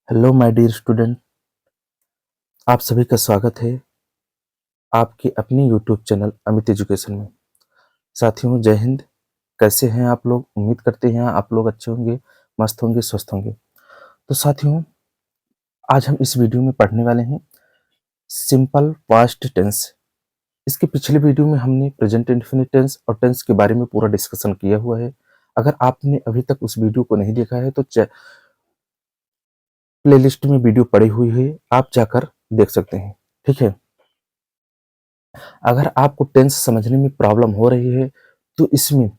Hello my dear student, आप सभी का स्वागत है आपके अपनी यूट्यूब चैनल अमित एजुकेशन में। साथियों, जय हिंद। कैसे हैं आप लोग? उम्मीद करते हैं आप लोग अच्छे होंगे, मस्त होंगे, स्वस्थ होंगे। तो साथियों, आज हम इस वीडियो में पढ़ने वाले हैं सिंपल पास्ट टेंस। इसके पिछले वीडियो में हमने प्रेजेंट इंडेफिनिट टेंस और टेंस के बारे में पूरा डिस्कशन किया हुआ है। अगर आपने अभी तक उस वीडियो को नहीं देखा है तो प्लेलिस्ट में वीडियो पड़ी हुई है, आप जाकर देख सकते हैं। ठीक है। अगर आपको टेंस समझने में प्रॉब्लम हो रही है तो इसमें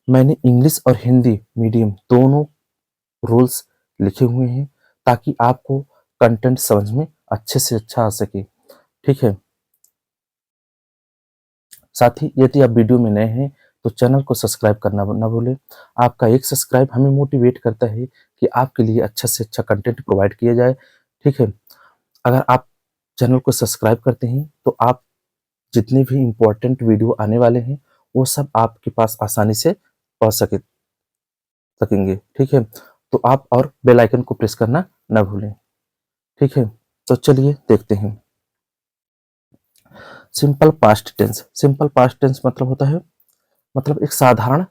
मैंने इंग्लिश और हिंदी मीडियम दोनों रूल्स लिखे हुए हैं ताकि आपको कंटेंट समझ में अच्छे से अच्छा आ सके। ठीक है। साथ ही यदि आप वीडियो में नए हैं तो चैनल को सब्सक्राइब करना ना भूलें। आपका एक सब्सक्राइब हमें मोटिवेट करता है कि आपके लिए अच्छा से अच्छा कंटेंट प्रोवाइड किया जाए। ठीक है। अगर आप चैनल को सब्सक्राइब करते हैं तो आप जितने भी इम्पोर्टेंट वीडियो आने वाले हैं वो सब आपके पास आसानी से पहुंच सकेंगे। ठीक है। तो आप और बेल आइकन को प्रेस करना ना भूलें। ठीक है। तो चलिए देखते हैं simple past tense. Simple past tense मतलब होता है, मतलब एक साधारण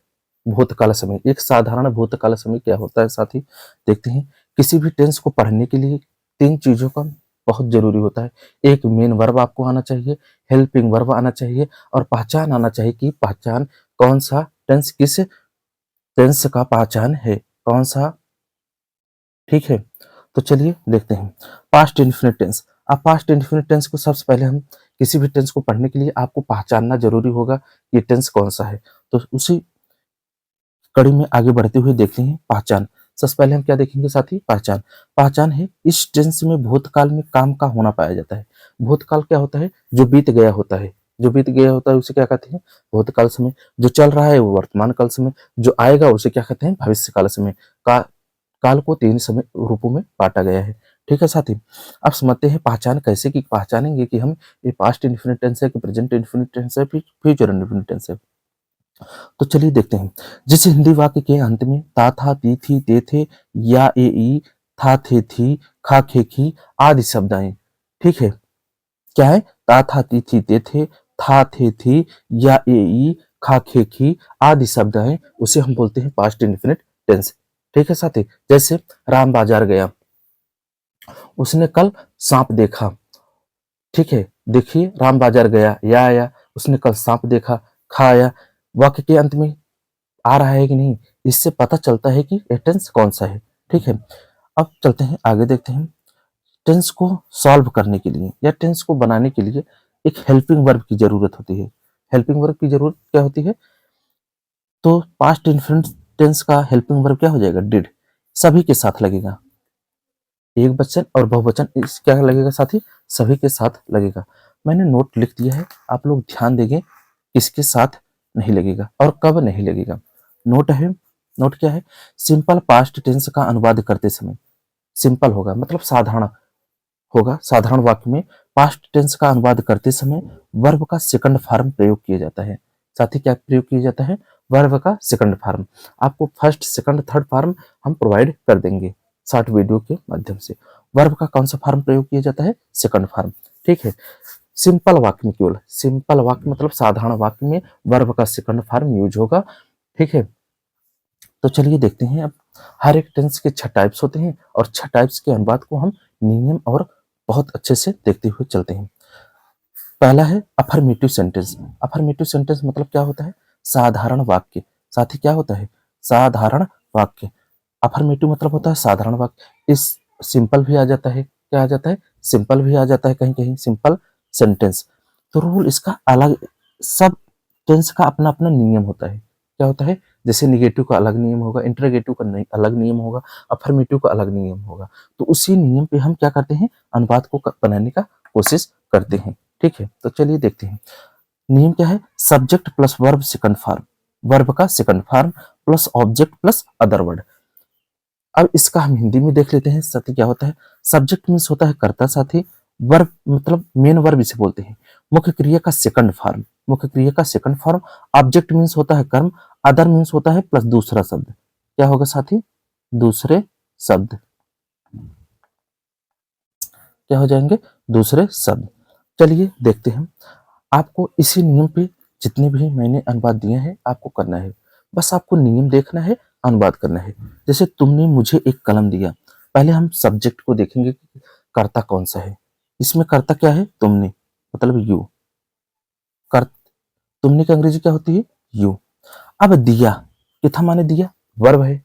भूतकाल समय। एक साधारण भूतकाल समय क्या होता है साथी, देखते हैं। किसी भी टेंस को पढ़ने के लिए तीन चीजों का बहुत जरूरी होता है। एक मेन वर्ब आपको आना चाहिए, हेल्पिंग वर्ब आना चाहिए और पहचान आना चाहिए कि पहचान कौन सा टेंस किस टेंस का पहचान है, कौन सा। ठीक है। तो चलिए देखते हैं पास्ट इंडेफिनिट टेंस। अब पास्ट इंडेफिनिट टेंस को सबसे पहले हम किसी भी टेंस को पढ़ने के लिए आपको पहचानना जरूरी होगा ये टेंस कौन सा है। तो उसी कड़ी में आगे बढ़ते हुए देखते हैं पहचान। सबसे पहले हम क्या देखेंगे साथी? पहचान। पहचान है इस टेंस में भूतकाल में काम का होना पाया जाता है। भूतकाल क्या होता है? जो बीत गया होता है। जो बीत गया होता है उसे क्या कहते हैं? भूतकाल समय। जो चल रहा है वो वर्तमान काल समय। जो आएगा उसे क्या कहते हैं? भविष्य काल समय। का काल को तीन समय रूपों में बांटा गया है। ठीक है साथी। अब समझते हैं पहचान कैसे की पहचानेंगे कि हम ये पास्ट इंडेफिनिट टेंस है कि प्रेजेंट इंडेफिनिट टेंस है, फ्यूचर इंडेफिनिट टेंस है। तो चलिए देखते हैं। जिस हिंदी वाक्य के अंत में ता था ती थी ते थे या ए ई था थे थी खा खे खी आदि शब्द आए। ठीक है। क्या है? ता था ती थी ते थे था थे थी या ए ई खा खे खी आदि शब्द आए, उसे हम बोलते हैं पास्ट इंडेफिनिट टेंस। ठीक है साथी। जैसे राम बाजार गया, उसने कल सांप देखा। ठीक है। देखिए राम बाजार गया या आया, उसने कल सांप देखा, खाया। वाक्य के अंत में आ रहा है कि नहीं, इससे पता चलता है कि ये टेंस कौन सा है। ठीक है। अब चलते हैं आगे, देखते हैं टेंस को सॉल्व करने के लिए या टेंस को बनाने के लिए एक हेल्पिंग वर्ब की जरूरत होती है। हेल्पिंग वर्ब की जरूरत क्या होती है? तो पास्ट इंडेफिनिट टेंस का हेल्पिंग वर्ब क्या हो जाएगा? डिड। सभी के साथ लगेगा। एक वचन और बहुवचन इस क्या लगेगा साथी? सभी के साथ लगेगा। मैंने नोट लिख दिया है, आप लोग ध्यान देंगे किसके साथ नहीं लगेगा और कब नहीं लगेगा। नोट है। नोट क्या है? सिंपल पास्ट टेंस का अनुवाद करते समय सिंपल होगा, मतलब साधारण होगा। साधारण वाक्य में पास्ट टेंस का अनुवाद करते समय वर्ब का सेकंड फॉर्म प्रयोग किया जाता है। साथ ही क्या प्रयोग किया जाता है? वर्ब का सेकंड फॉर्म। आपको फर्स्ट सेकंड थर्ड फॉर्म हम प्रोवाइड कर देंगे शॉर्ट वीडियो के माध्यम से। वर्ब का कौन सा फॉर्म प्रयोग किया जाता है? Second form. ठीक है। सिंपल वाक्य में केवल सिंपल वाक्य मतलब साधारण वाक्य में वर्ब का सेकंड फॉर्म यूज होगा। ठीक है। तो चलिए देखते हैं अब। हर एक टेंस के 6 टाइप्स होते हैं और 6 टाइप्स के अनुवाद को हम नियम और बहुत अच्छे से देखते हुए चलते हैं। पहला है अफर्मेटिव सेंटेंस। अफर्मेटिव सेंटेंस मतलब क्या होता है? साधारण वाक्य। साथ ही क्या होता है? साधारण वाक्य। अफर्मेटिव मतलब होता है साधारण वाक्य। इस सिंपल भी आ जाता है, क्या आ जाता है? सिंपल भी आ जाता है कहीं कहीं, सिंपल सेंटेंस। तो रूल इसका अलग, सब टेंस का अपना अपना नियम होता है। क्या होता है? जैसे निगेटिव का अलग नियम होगा, इंटरोगेटिव का अलग नियम होगा, अफर्मेटिव का अलग नियम होगा। तो उसी नियम पे हम क्या करते हैं? अनुवाद को बनाने का कोशिश करते हैं। ठीक है। तो चलिए देखते हैं नियम क्या है। Subject plus verb second form, verb का second form plus object plus other word. अब इसका हम हिंदी में देख लेते हैं साथी क्या होता है। सब्जेक्ट मीन्स होता है कर्ता साथी। वर्ब मतलब मेन वर्ब इसे बोलते हैं। मुख्य क्रिया का सेकंड फॉर्म, मुख्य क्रिया का सेकंड फॉर्म। ऑब्जेक्ट मीन्स होता है कर्म। अदर मीन्स होता है प्लस दूसरा शब्द। क्या होगा साथी? दूसरे शब्द। क्या हो जाएंगे, दूसरे शब्द। चलिए देखते हैं। आपको इसी नियम पे जितने भी मैंने अनुवाद दिए हैं आपको करना है। बस आपको नियम देखना है, अनुवाद करना है। जैसे तुमने मुझे एक कलम दिया, पहले हम सब्जेक्ट को देखेंगे कि कर्ता कौन सा है। इसमें कर्ता क्या है, तुमने, मतलब यू। कर तुमने की अंग्रेजी क्या होती है, यू। अब दिया, किथा माने दिया, वर्ब है।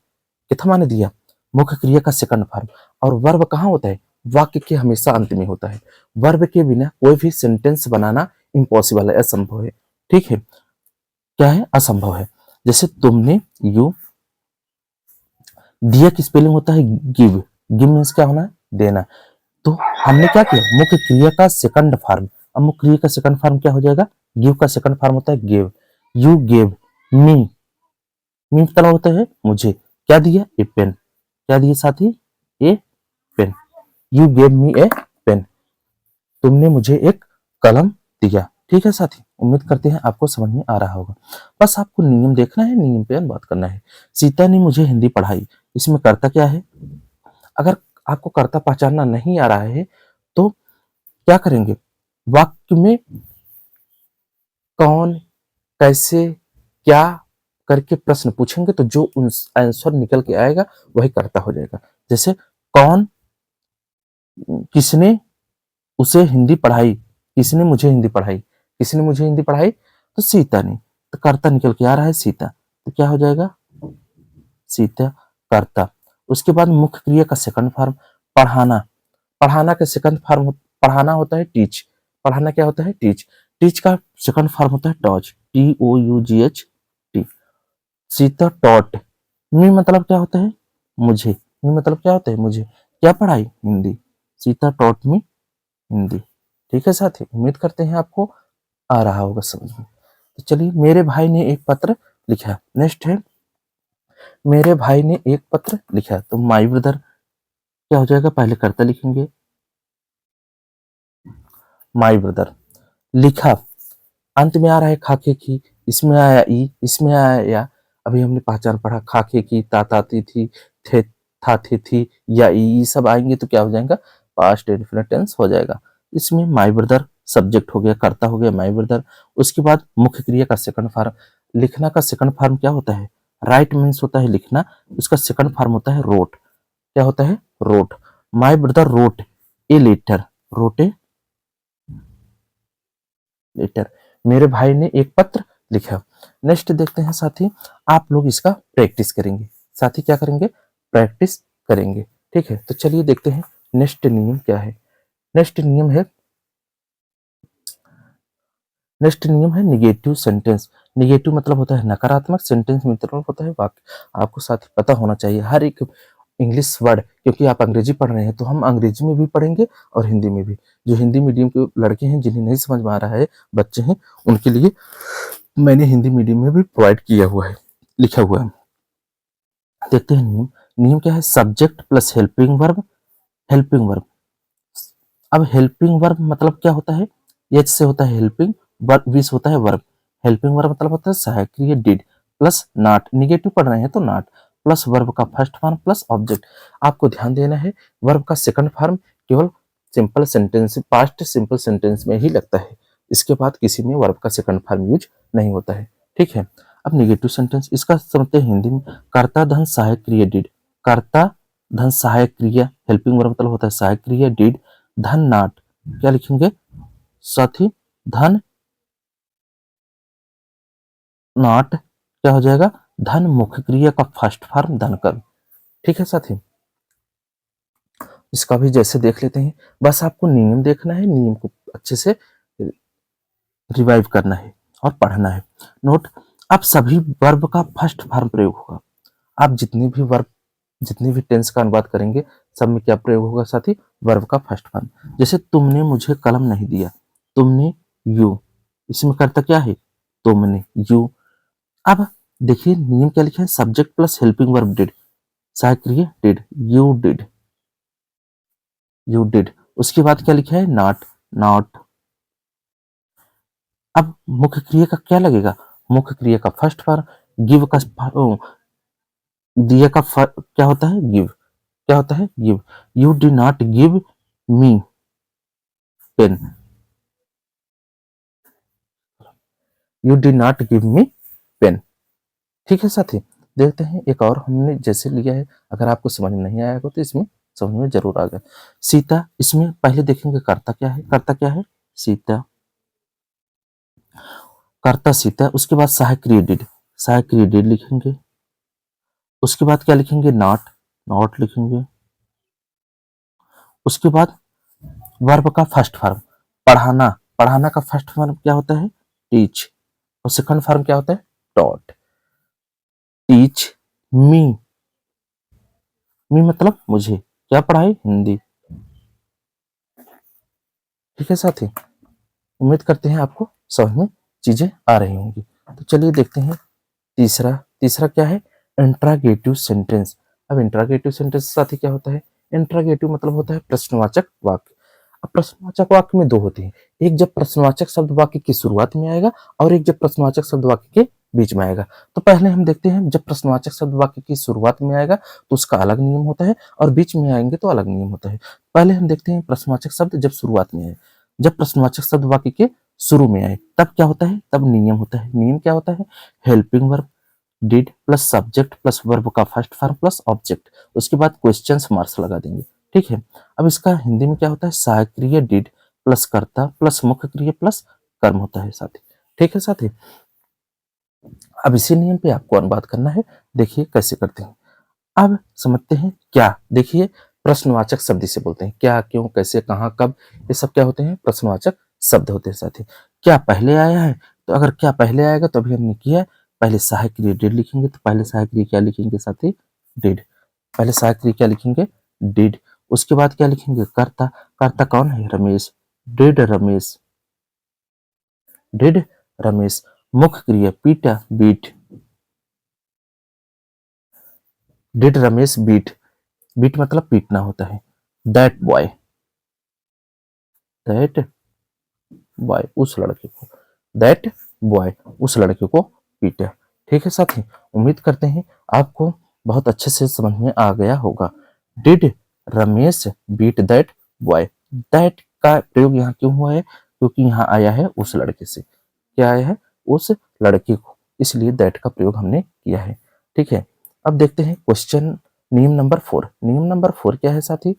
किथा माने दिया, मुख्य क्रिया का सेकंड फॉर्म। और वर्ब कहाँ होता है, वाक्य के हमेशा अंत में होता है। वर्ब के बिना कोई भी सेंटेंस बनाना इम्पॉसिबल है, असंभव है। ठीक है, क्या है, असंभव है। जैसे तुमने, यू, दिया की स्पेलिंग होता है गिव। गिव मीन्स क्या होना है, देना। तो हमने क्या किया, मुख्य क्रिया का सेकंड फॉर्म। अब मुख्य क्रिया का सेकंड फॉर्म क्या हो जाएगा, गिव का सेकंड फॉर्म होता है give. You give me, me मतलब होता है मुझे। क्या दिया, ए पेन। क्या दिया साथी, a pen. You gave me a pen, तुमने मुझे एक कलम दिया। ठीक है साथी, उम्मीद करते हैं आपको समझ में आ रहा होगा। बस आपको नियम देखना है, नियम पे अनुवाद करना है। सीता ने मुझे हिंदी पढ़ाई, इसमें कर्ता क्या है। अगर आपको कर्ता पहचानना नहीं आ रहा है तो क्या करेंगे, वाक्य में कौन, कैसे, क्या करके प्रश्न पूछेंगे तो जो आंसर निकल के आएगा वही कर्ता हो जाएगा। जैसे कौन, किसने उसे हिंदी पढ़ाई, किसने मुझे हिंदी पढ़ाई, किसने मुझे हिंदी पढ़ाई, तो सीता ने। तो कर्ता निकल के आ रहा है सीता, तो क्या हो जाएगा, सीता कर्ता। उसके बाद मुख्य क्रिया का सेकंड फॉर्म, पढ़ाना। पढ़ाना का सेकंड फॉर्म, पढ़ाना होता है टीच। पढ़ाना क्या होता है, टीच। टीच का सेकंड फॉर्म होता है टॉच, TOUGH, टी। सीता टॉट। मी मतलब क्या होता है, मुझे। मी मतलब क्या होता है, मुझे। क्या पढ़ाई, हिंदी। Sita taught me Hindi. ठीक है साथी, उम्मीद करते हैं आपको आ रहा होगा समझ में। तो चलिए, मेरे भाई ने एक पत्र लिखा। नेक्स्ट है, मेरे भाई ने एक पत्र लिखा। तो माई ब्रदर क्या हो जाएगा, पहले कर्ता लिखेंगे, माई ब्रदर। लिखा, अंत में आ रहा है खाके की, इसमें आया ई, इसमें आया या। अभी हमने पहचान पढ़ा, खाके की, ताती थी, थे, था थे थी, या ई सब आएंगे तो क्या हो जाएगा, पास्ट इंडेफिनिट टेंस हो जाएगा। इसमें माई ब्रदर सब्जेक्ट हो गया, कर्ता हो गया माई ब्रदर। उसके बाद मुख्य क्रिया का सेकंड फॉर्म। लिखना का सेकंड फॉर्म क्या होता है, राइट मीन्स होता है लिखना, उसका सेकंड फॉर्म होता है रोट। क्या होता है, wrote. My brother wrote a letter, wrote a letter, मेरे भाई ने एक पत्र लिखा। नेक्स्ट देखते हैं साथी, आप लोग इसका प्रैक्टिस करेंगे। साथी क्या करेंगे, प्रैक्टिस करेंगे। ठीक है, तो चलिए देखते हैं नेक्स्ट नियम क्या है। नेक्स्ट नियम है, नेक्स्ट नियम है निगेटिव सेंटेंस। निगेटिव मतलब होता है नकारात्मक, सेंटेंस मतलब होता है वाक्य। आपको साथ ही पता होना चाहिए हर एक इंग्लिश वर्ड, क्योंकि आप अंग्रेजी पढ़ रहे हैं तो हम अंग्रेजी में भी पढ़ेंगे और हिंदी में भी। जो हिंदी मीडियम के लड़के हैं, जिन्हें नहीं समझ में आ रहा है, बच्चे हैं, उनके लिए मैंने हिंदी मीडियम में भी प्रोवाइड किया हुआ है, लिखा हुआ है। देखते हैं नियम। नियम क्या है, subject plus helping verb. Helping verb, अब हेल्पिंग वर्ब मतलब क्या होता है, एच से होता है हेल्पिंग, वर्ब वी से होता है वर्ब। हेल्पिंग वर्ब मतलब होता है सहायक क्रिया, डिड प्लस नॉट। निगेटिव पढ़ रहे हैं तो नॉट प्लस वर्ब का फर्स्ट फॉर्म प्लस ऑब्जेक्ट। आपको ध्यान देना है, वर्ब का सेकंड फॉर्म केवल simple sentence, past simple sentence में ही लगता है। इसके बाद किसी में वर्ब का सेकंड फॉर्म यूज नहीं होता है। ठीक है, अब निगेटिव सेंटेंस, इसका समझते हैं हिंदी में। कर्ता धन सहायक क्रिया डिड, कर्ता धन सहायक क्रिया, हेल्पिंग वर्ब मतलब होता है सहायक क्रिया, डिड धन नॉट। क्या लिखेंगे साथी, धन नॉट क्या हो जाएगा, धन मुख्य क्रिया का फर्स्ट फॉर्म धन कर्म। ठीक है साथी, इसका भी जैसे देख लेते हैं। बस आपको नियम देखना है, नियम को अच्छे से रिवाइव करना है और पढ़ना है। नोट, अब सभी वर्ब का फर्स्ट फॉर्म प्रयोग होगा। आप जितने भी वर्ब, जितने भी टेंस का अनुवाद करेंगे, सब में क्या प्रयोग होगा साथी, वर्ब का फर्स्ट फॉर्म। जैसे तुमने मुझे कलम नहीं दिया, तुमने, यू, इसमें करता क्या है, तुमने, यू। अब देखिए नियम क्या लिखा है, subject plus helping verb did, सहायक क्रिया did, you did, you did. उसके बाद क्या लिखा है, नॉट, नॉट। अब मुख्य क्रिया का क्या लगेगा, मुख्य क्रिया का फर्स्ट फॉर्म। गिव का दिया का क्या होता है, गिव। क्या होता है, give. You did not give me, pen, you did not give me pen. ठीक है साथी, देखते हैं एक और हमने जैसे लिया है, अगर आपको समझ में नहीं आया हो तो इसमें समझ में जरूर आ गया। सीता, इसमें पहले देखेंगे कर्ता क्या है, कर्ता क्या है, सीता, कर्ता सीता, उसके बाद सहायक क्रिया डिड, सहायक क्रिया डिड लिखेंगे, उसके बाद क्या लिखेंगे, नॉट, नॉट लिखेंगे, उसके बाद वर्ब का फर्स्ट फॉर्म, पढ़ाना, पढ़ाना का फर्स्ट फॉर्म क्या होता है, टीच, और सेकंड फॉर्म क्या होता है, टॉट, टीच मी, मी मतलब मुझे, क्या पढ़ाई, हिंदी। ठीक है साथी, उम्मीद करते हैं आपको समझ में चीजें आ रही होंगी। तो चलिए देखते हैं तीसरा, तीसरा क्या है, इंट्रागेटिव सेंटेंस। अब इंट्रागेटिव सेंटेंस साथी क्या होता है, इंट्रागेटिव मतलब होता है प्रश्नवाचक वाक्य। अब प्रश्नवाचक वाक्य में दो होते हैं, एक जब प्रश्नवाचक शब्द वाक्य की शुरुआत में आएगा और एक जब प्रश्नवाचक शब्द वाक्य के बीच में आएगा। तो पहले हम देखते हैं जब प्रश्नवाचक शब्द वाक्य की शुरुआत में आएगा तो उसका अलग नियम होता है और बीच में आएंगे तो अलग नियम होता है। पहले हम देखते हैं प्रश्नवाचक शब्द जब शुरुआत में आए, जब प्रश्नवाचक शब्द वाक्य के शुरू में आए तब क्या होता है, तब नियम होता है। नियम क्या होता है, helping verb did plus subject plus verb का फर्स्ट फॉर्म प्लस ऑब्जेक्ट, उसके बाद क्वेश्चन मार्क्स लगा देंगे। ठीक है, अब इसका हिंदी में क्या होता है, सहायक क्रिया डिड प्लस कर्ता प्लस मुख्य क्रिया प्लस कर्म होता है साथी। ठीक है साथी, अब इसी नियम पे आपको अनुवाद करना है, देखिए कैसे करते हैं। अब समझते हैं क्या, देखिए प्रश्नवाचक शब्द इसे बोलते हैं, क्या, क्यों, कैसे, कहाँ, कब, ये सब क्या होते हैं, प्रश्नवाचक शब्द होते हैं साथी। क्या पहले आया है, तो अगर क्या पहले आएगा तो अभी हमने किया है, पहले सहायक क्रिया डिड लिखेंगे, तो पहले सहायक क्रिया क्या लिखेंगे साथी, डिड, पहले सहायक क्रिया क्या लिखेंगे, डिड, उसके बाद क्या लिखेंगे, कर्ता, कर्ता कौन है, रमेश, डिड रमेश, डिड रमेश, मुख्य क्रिया पीटा, beat, did Ramesh beat, beat मतलब पीटना होता है, दैट बॉय, दैट बॉय उस लड़के को, दैट बॉय उस लड़के को पीटा। ठीक है साथी, उम्मीद करते हैं आपको बहुत अच्छे से समझ में आ गया होगा। Did Ramesh beat that boy, that का प्रयोग यहाँ क्यों हुआ है, क्योंकि यहाँ आया है उस लड़के से, क्या आया है, उस लड़के को, इसलिए दैट का प्रयोग हमने किया है। ठीक है, अब देखते हैं क्वेश्चन, नियम नंबर 4, नियम नंबर 4 क्या है साथी।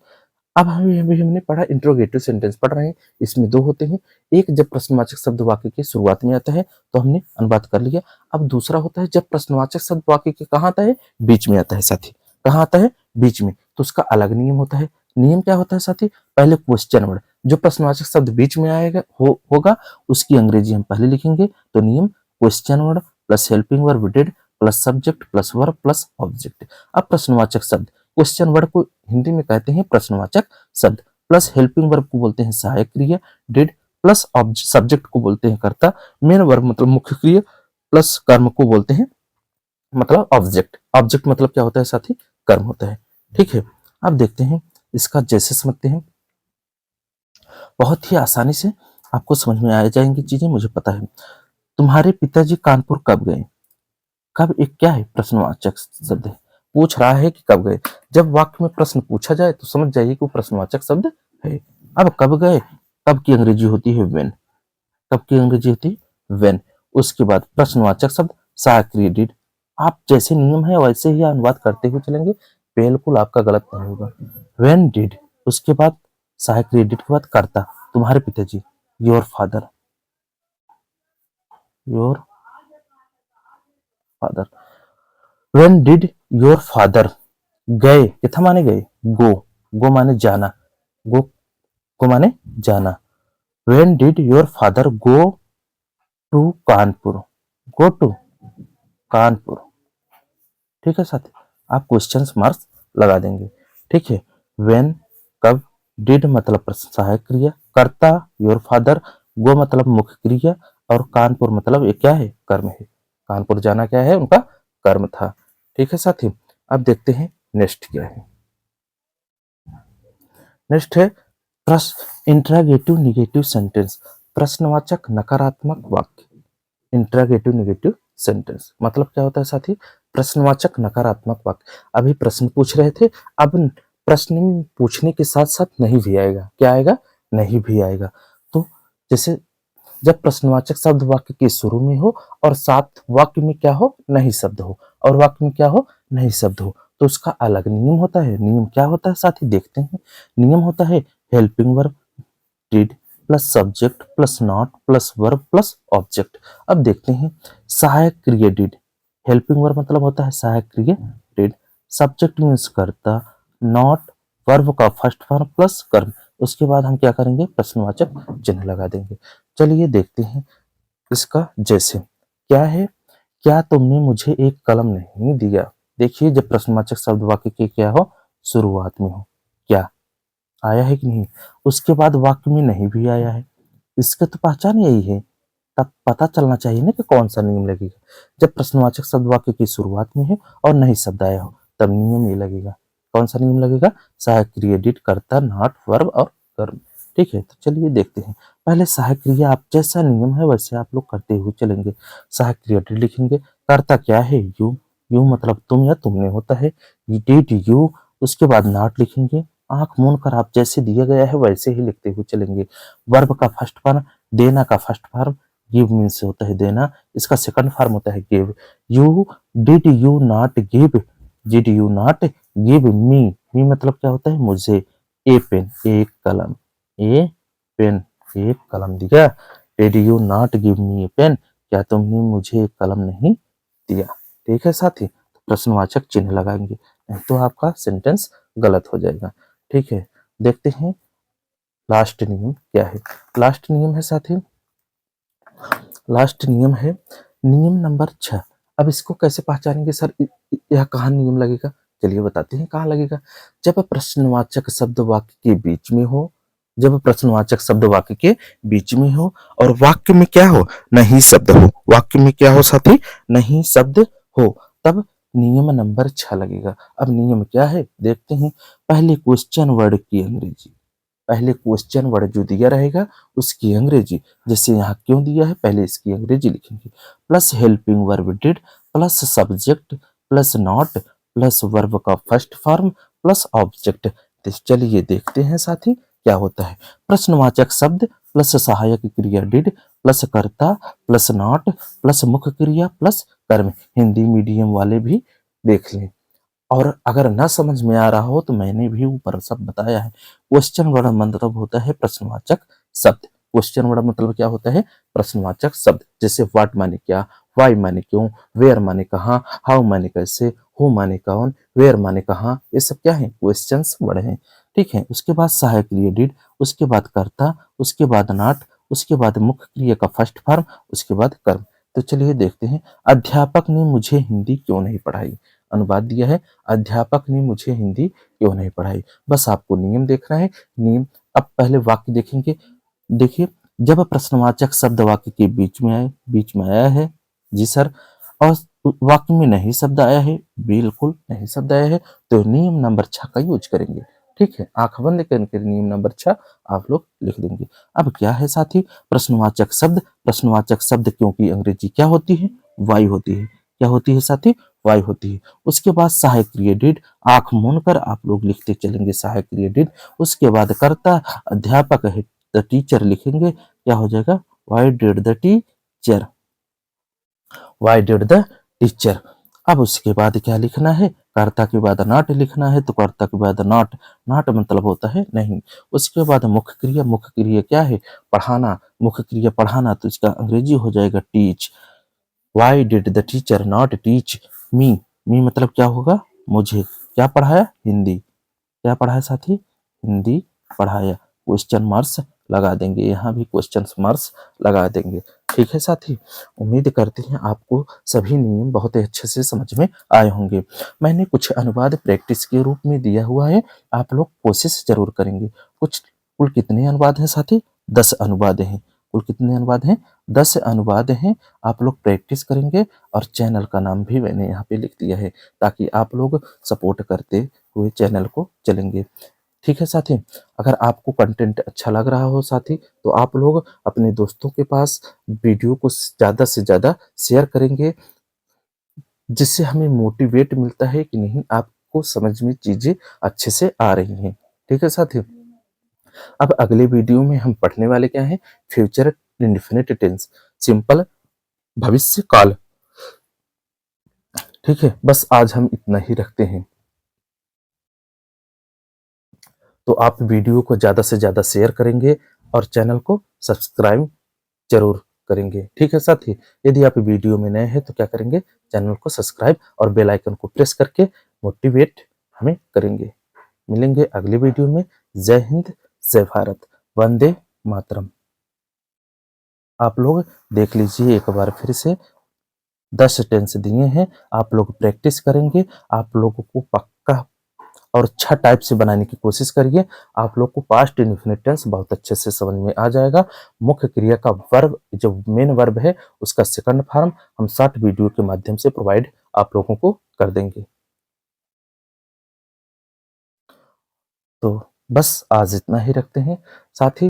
अब हमने पढ़ा इंट्रोगेटिव सेंटेंस पढ़ रहे हैं, इसमें दो होते हैं, एक जब प्रश्नवाचक शब्द वाक्य की शुरुआत में आता है तो हमने अनुवाद कर लिया। अब दूसरा होता है जब प्रश्नवाचक शब्द वाक्य के कहाँ आता है, बीच में आता है साथी, कहाँ आता है, बीच में, तो उसका अलग नियम होता है। नियम क्या होता है साथी, पहले क्वेश्चन वर्ड, जो प्रश्नवाचक शब्द बीच में आएगा होगा उसकी अंग्रेजी हम पहले लिखेंगे, तो नियम question word plus helping verb did plus subject plus verb plus object. अब प्रश्नवाचक शब्द, क्वेश्चन वर्ड को हिंदी में कहते हैं प्रश्नवाचक शब्द, प्लस हेल्पिंग वर्ब को बोलते हैं सहायक क्रिया डिड, प्लस सब्जेक्ट को बोलते हैं कर्ता, मेन वर्ब मतलब मुख्य क्रिया, प्लस कर्म को बोलते हैं मतलब ऑब्जेक्ट, ऑब्जेक्ट मतलब क्या होता है साथी, कर्म होता है। ठीक है, अब देखते हैं इसका जैसे समझते हैं, बहुत ही आसानी से आपको समझ में आ जाएंगी चीजें, मुझे पता है। तुम्हारे पिताजी कानपुर कब गए, कब एक क्या है, प्रश्नवाचक शब्द है, पूछ रहा है कि कब गए। जब वाक्य में प्रश्न पूछा जाए तो समझ जाइए कि वो प्रश्नवाचक शब्द है। अब कब गए, कब की अंग्रेजी होती है व्हेन, कब की अंग्रेजी होती है व्हेन, उसके बाद प्रश्नवाचक शब्द सहायक क्रिया डिड। आप जैसे नियम है वैसे ही अनुवाद करते हुए चलेंगे, बिल्कुल आपका गलत नहीं होगा। व्हेन डिड, उसके बाद सहायक क्रिया डिड के बाद कर्ता, तुम्हारे पिताजी, your father, your father, when did your father, गए, किथा माने गए, गो, गो माने जाना, गो, गो माने जाना, when did your father go to Kanpur, go to Kanpur. ठीक है साथी, आप क्वेश्चन मार्क्स लगा देंगे। ठीक है, व्हेन कब, डिड मतलब सहायक क्रिया, कर्ता योर फादर, गो मतलब मुख्य क्रिया, और कानपुर मतलब ये क्या है, कर्म है, कानपुर जाना क्या है, उनका कर्म था। ठीक है साथी, अब देखते हैं नेक्स्ट क्या है। नेक्स्ट है प्रश्न, इंट्रागेटिव निगेटिव सेंटेंस, प्रश्नवाचक नकारात्मक वाक्य। इंट्रागेटिव निगेटिव सेंटेंस मतलब क्या होता है साथी, प्रश्नवाचक नकारात्मक वाक्य। अभी प्रश्न पूछ रहे थे, अब प्रश्न पूछने के साथ साथ नहीं भी आएगा, क्या आएगा, नहीं भी आएगा। जैसे जब प्रश्नवाचक शब्द वाक्य के शुरू में हो और साथ वाक्य में क्या हो, नहीं शब्द हो, और वाक्य में क्या हो, नहीं शब्द हो, तो उसका अलग नियम होता है। नियम क्या होता है साथी, देखते हैं। नियम होता है helping verb did plus subject plus not plus verb plus object. अब देखते हैं सहायक क्रिया डिड, हेल्पिंग वर्ब मतलब होता है सहायक क्रिया डिड, सब्जेक्ट मीन्स कर्ता, नॉट वर्ब का फर्स्ट फॉर्म प्लस कर्म, उसके बाद हम क्या करेंगे, प्रश्नवाचक चिन्ह लगा देंगे। चलिए देखते हैं इसका। जैसे क्या है, क्या तुमने मुझे एक कलम नहीं दिया। देखिए जब प्रश्नवाचक शब्द वाक्य के क्या हो, शुरुआत में हो, क्या आया है कि नहीं, उसके बाद वाक्य में नहीं भी आया है, इसका तो पहचान यही है। तब पता चलना चाहिए ना कि कौन सा नियम लगेगा। जब प्रश्नवाचक शब्द वाक्य की शुरुआत में है और नहीं शब्द आया हो, तब नियम ये लगेगा। कौन सा नियम लगेगा, सहायक क्रिया डिड कर्ता नॉट वर्ब और कर्म। ठीक है, तो चलिए देखते हैं। पहले सहायक क्रिया, आप जैसा नियम है वैसे आप लोग करते हुए चलेंगे। सहायक क्रिया डिड लिखेंगे, कर्ता क्या है, यू, यू मतलब तुम या तुमने होता है, डिड यू, उसके बाद नॉट लिखेंगे, आंख मूंद कर आप जैसे दिया गया है वैसे ही लिखते हुए चलेंगे। वर्ब का फर्स्ट फॉर्म, देना का फर्स्ट फॉर्म, गिव मीन्स होता है देना, इसका सेकंड फॉर्म होता है give. You did you not give, did you not give me, me मतलब क्या होता है, मुझे, ए पेन एक कलम, ए पेन एक कलम दिया, did you not give me a pen, क्या तुमने मुझे एक कलम नहीं दिया। ठीक है साथी, प्रश्नवाचक चिन्ह लगाएंगे, नहीं तो आपका सेंटेंस गलत हो जाएगा। ठीक है, देखते हैं लास्ट नियम क्या है। लास्ट नियम है साथी, लास्ट नियम है नियम नंबर 6। अब इसको कैसे पहचानेंगे सर, यह कहाँ नियम लगेगा, चलिए बताते हैं कहाँ लगेगा। जब प्रश्नवाचक शब्द वाक्य के बीच में हो, जब प्रश्नवाचक शब्द वाक्य के बीच में हो और वाक्य में क्या हो, नहीं शब्द हो, वाक्य में क्या हो साथी, नहीं शब्द हो, तब नियम नंबर 6 लगेगा। अब नियम क्या है देखते हैं। पहले क्वेश्चन वर्ड की अंग्रेजी, पहले क्वेश्चन वर्ड जो दिया रहेगा उसकी अंग्रेजी, जैसे यहाँ क्यों दिया है, पहले इसकी अंग्रेजी लिखेंगे, plus helping verb did plus subject plus not plus verb का फर्स्ट फॉर्म प्लस ऑब्जेक्ट। तो चलिए देखते हैं साथी क्या होता है। प्रश्नवाचक शब्द प्लस सहायक क्रिया डिड प्लस कर्ता प्लस नॉट प्लस मुख्य क्रिया प्लस कर्म। हिंदी मीडियम वाले भी देख लें, और अगर ना समझ में आ रहा हो तो मैंने भी ऊपर सब बताया है। क्वेश्चन वर्ड मतलब होता है प्रश्नवाचक शब्द, क्वेश्चन वर्ड मतलब क्या होता है, प्रश्नवाचक शब्द। जैसे व्हाट माने क्या, व्हाई माने क्यों, वेयर माने कहाँ, हाउ माने कैसे, हु माने कौन, वेयर माने कहाँ, ये सब क्या है, क्वेश्चंस वर्ड हैं। ठीक है, उसके बाद सहायक क्रिया डिड, उसके बाद कर्ता, उसके बाद नॉट, उसके बाद मुख्य क्रिया का फर्स्ट फॉर्म, उसके बाद कर्म। तो चलिए देखते हैं। अध्यापक ने मुझे हिंदी क्यों नहीं पढ़ाई, अनुवाद दिया है, अध्यापक ने मुझे हिंदी क्यों नहीं पढ़ाई। बस आपको नियम देखना है, नियम। अब पहले वाक्य देखेंगे। देखिए जब प्रश्नवाचक शब्द वाक्य के बीच में आए, बीच में आया है जी सर, और वाक्य में नहीं शब्द आया है, बिल्कुल नहीं शब्द आया है, तो नियम नंबर 6 का यूज करेंगे। ठीक है, आंख बंद करके नियम नंबर 6 आप लोग लिख देंगे। अब क्या है साथी, प्रश्नवाचक शब्द, प्रश्नवाचक शब्द क्योंकि अंग्रेजी क्या होती है, वाई होती है, क्या होती है साथी, वाई होती है। उसके बाद सहायक क्रिया डिड, आंख मूंद कर आप लोग लिखते चलेंगे सहायक क्रिया डिड। उसके बाद कर्ता अध्यापक है, द टीचर लिखेंगे, क्या हो जाएगा, Y did the teacher, Y did the teacher. अब उसके बाद क्या लिखना है, कर्ता के बाद नॉट लिखना है, तो कर्ता के बाद नॉट, नॉट मतलब होता है नहीं। उसके बाद मुख्य क्रिया, मुख्य क्रिया क्या है, पढ़ाना, मुख्य क्रिया पढ़ाना, तो इसका अंग्रेजी हो जाएगा teach. Why did the teacher not teach me, me मतलब क्या होगा, मुझे, क्या पढ़ाया, हिंदी, क्या पढ़ाया साथी, हिंदी पढ़ाया। क्वेश्चन मार्क्स लगा देंगे, यहाँ भी क्वेश्चन मार्क्स लगा देंगे। ठीक है साथी, उम्मीद करते हैं आपको सभी नियम बहुत ही अच्छे से समझ में आए होंगे। मैंने कुछ अनुवाद प्रैक्टिस के रूप में दिया हुआ है, आप लोग कोशिश जरूर करेंगे। कुछ कुल कितने अनुवाद हैं साथी, 10 अनुवाद हैं। कुल कितने अनुवाद हैं, 10 अनुवाद हैं। आप लोग प्रैक्टिस करेंगे, और चैनल का नाम भी मैंने यहाँ पे लिख दिया है, ताकि आप लोग सपोर्ट करते हुए चैनल को चलेंगे। ठीक है साथी, अगर आपको कंटेंट अच्छा लग रहा हो साथी, तो आप लोग अपने दोस्तों के पास वीडियो को ज़्यादा से ज़्यादा शेयर करेंगे, जिससे हमें मोटिवेट मिलता है कि नहीं आपको समझ में चीज़ें अच्छे से आ रही हैं। ठीक है साथी, अब अगले वीडियो में हम पढ़ने वाले क्या है, फ्यूचर इंडेफिनिट टेंस, सिंपल भविष्य काल। ठीक है, बस आज हम इतना ही रखते हैं। तो आप वीडियो को ज़्यादा से ज़्यादा शेयर करेंगे और चैनल को सब्सक्राइब जरूर करेंगे। ठीक है साथी, यदि आप वीडियो में नए हैं तो क्या करेंगे, चैनल को सब्सक्राइब और बेल आइकन को प्रेस करके मोटिवेट हमें करेंगे। मिलेंगे अगले वीडियो में। जय हिंद, जय भारत, वंदे मातरम। आप लोग देख लीजिए एक बार फिर से, 10 टेंस दिए हैं, आप लोग प्रैक्टिस करेंगे, आप लोगों को पक्का और अच्छा टाइप से बनाने की कोशिश करिए। आप लोग को पास्ट इंडेफिनिट टेंस बहुत अच्छे से समझ में आ जाएगा। मुख्य क्रिया का वर्ब, जो मेन वर्ब है, उसका सेकंड फॉर्म हम शॉर्ट वीडियो के माध्यम से प्रोवाइड आप लोगों को कर देंगे। तो बस आज इतना ही रखते हैं साथ ही।